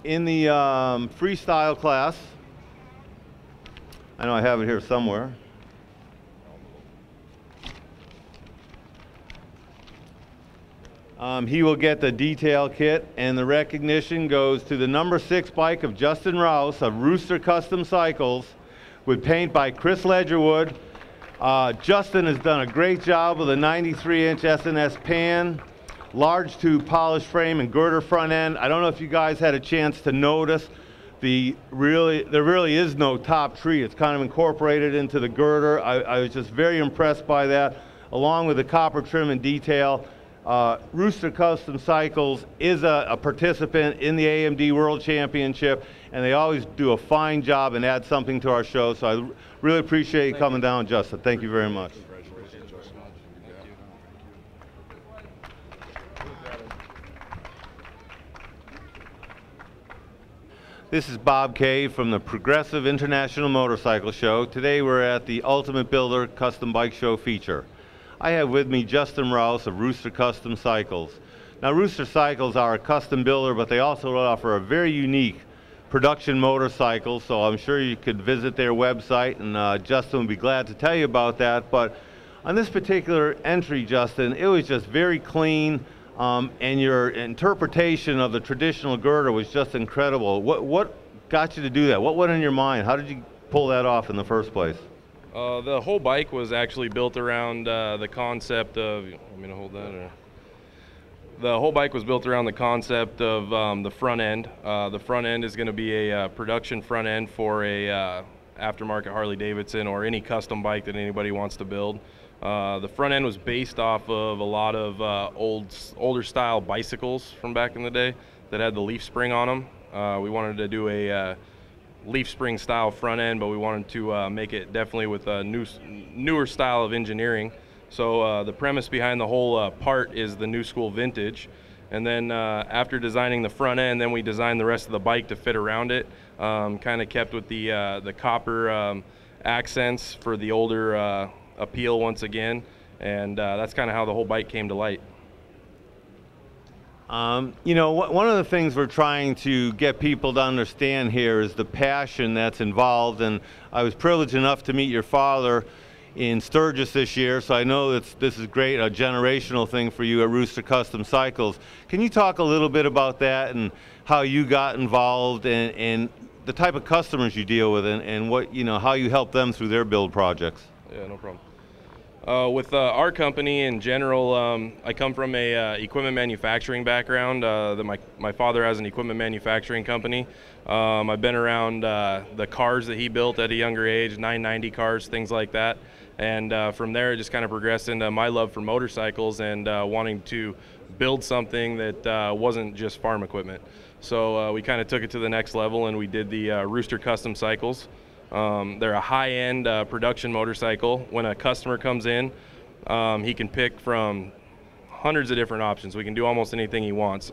in the freestyle class, I know I have it here somewhere. He will get the detail kit, and the recognition goes to the number 6 bike of Juston Rouse of RoosteR Custom Cycles with paint by Chris Ledgerwood. Justin has done a great job with a 93-inch SNS pan, large tube polished frame and girder front end. I don't know if you guys had a chance to notice, there really is no top tree. It's kind of incorporated into the girder. I was just very impressed by that, along with the copper trim and detail. RoosteR Custom Cycles is a participant in the AMD World Championship, and they always do a fine job and add something to our show. So I really appreciate you coming down, Justin. Thank you very much. This is Bob Kay from the Progressive International Motorcycle Show. Today we're at the Ultimate Builder Custom Bike Show feature. I have with me Juston Rouse of RoosteR Custom Cycles. Now, RoosteR Cycles are a custom builder, but they also offer a very unique production motorcycle, so I'm sure you could visit their website, and Justin would be glad to tell you about that. But on this particular entry, Justin, it was just very clean, and your interpretation of the traditional girder was just incredible. What got you to do that? What went in your mind? How did you pull that off in the first place? The whole bike was actually built around the concept of, want me to hold that? Or? The whole bike was built around the concept of the front end. The front end is going to be a production front end for a aftermarket Harley Davidson or any custom bike that anybody wants to build. The front end was based off of a lot of older style bicycles from back in the day that had the leaf spring on them. We wanted to do a leaf spring style front end, but we wanted to make it definitely with a newer style of engineering. So the premise behind the whole part is the new school vintage, and then after designing the front end, then we designed the rest of the bike to fit around it. Kind of kept with the copper accents for the older appeal once again, and that's kind of how the whole bike came to light. You know, one of the things we're trying to get people to understand here is the passion that's involved, and I was privileged enough to meet your father in Sturgis this year, so I know this is great, a generational thing for you at RoosteR Custom Cycles. Can you talk a little bit about that and how you got involved and the type of customers you deal with and what, you know, how you help them through their build projects? Yeah, no problem. With our company in general, I come from a equipment manufacturing background. My father has an equipment manufacturing company. I've been around the cars that he built at a younger age, 990 cars, things like that. And from there, it just kind of progressed into my love for motorcycles and wanting to build something that wasn't just farm equipment. So we kind of took it to the next level, and we did the RoosteR Custom Cycles. They're a high-end production motorcycle. When a customer comes in, he can pick from hundreds of different options. We can do almost anything he wants.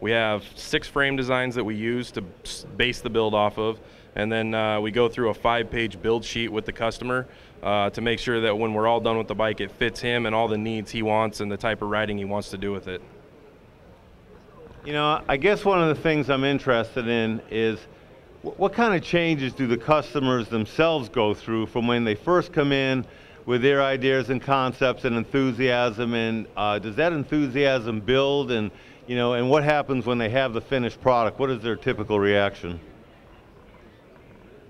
We have 6 frame designs that we use to base the build off of, and then we go through a 5-page build sheet with the customer to make sure that when we're all done with the bike, it fits him and all the needs he wants and the type of riding he wants to do with it. You know, I guess one of the things I'm interested in is what kind of changes do the customers themselves go through from when they first come in with their ideas and concepts and enthusiasm, and does that enthusiasm build, and you know, and what happens when they have the finished product? What is their typical reaction?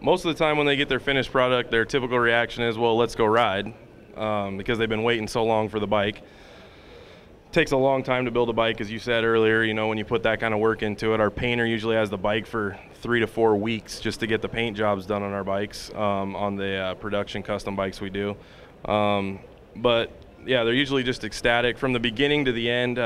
Most of the time when they get their finished product, their typical reaction is, well, let's go ride, because they've been waiting so long for the bike. It takes a long time to build a bike, as you said earlier. You know, when you put that kind of work into it, our painter usually has the bike for 3 to 4 weeks just to get the paint jobs done on our bikes, on the production custom bikes we do. But yeah, they're usually just ecstatic from the beginning to the end.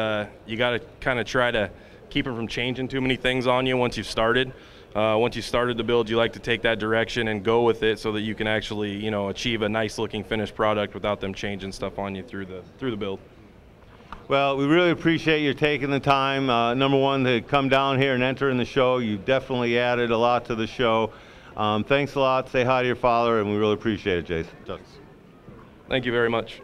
You got to kind of try to keep them from changing too many things on you once you've started. Once you started the build, you like to take that direction and go with it so that you can actually, you know, achieve a nice looking finished product without them changing stuff on you through the build. Well, we really appreciate you taking the time, number one, to come down here and enter in the show. You've definitely added a lot to the show. Thanks a lot. Say hi to your father, and we really appreciate it, Jason. Thank you very much.